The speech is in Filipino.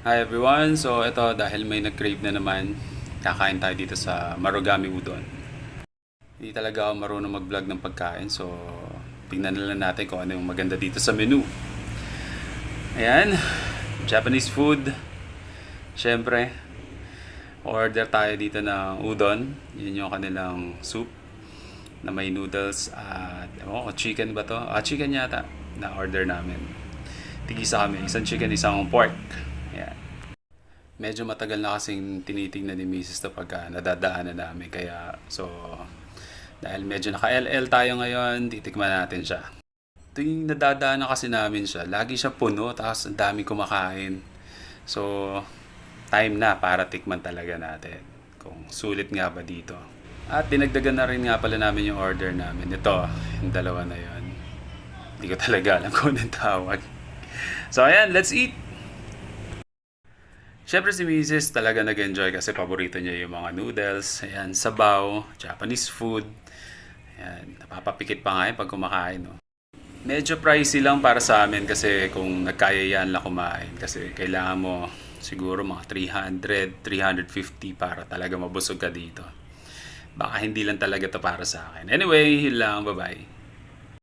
Hi everyone! So ito dahil may nag-crave na naman, kakain tayo dito sa Marugami Udon. Hindi talaga ako marunong mag-vlog ng pagkain, so tingnan na lang natin kung ano yung maganda dito sa menu. Ayan, Japanese food. Siyempre, order tayo dito ng udon. Yun yung kanilang soup na may noodles at chicken ba to? Chicken yata na order namin. Tigisa kami, isang chicken, isang pork. Ayan. Medyo matagal na kasing tinitingnan ni Mrs. to pagka nadadaanan namin. Kaya, dahil medyo naka-LL tayo ngayon, titikman natin siya. Tuwing nadadaanan kasi namin siya, lagi siya puno, tapos ang daming kumakain. So, time na para tikman talaga natin kung sulit nga ba dito. At dinagdagan na rin nga pala namin yung order namin. Ito, yung dalawa na yon. Hindi ko talaga alam kung anong tawag. So, ayan, let's eat! Siyempre si Mrs. talaga nag-enjoy kasi paborito niya yung mga noodles, ayan, sabaw, Japanese food. Ayan, napapapikit pa nga yun pag kumakain. No? Medyo pricey lang para sa amin kasi kung nagkayayaan lang kumain kasi kailangan mo siguro mga 300, 350 para talaga mabusog ka dito. Baka hindi lang talaga to para sa akin. Anyway, yun lang. Bye-bye.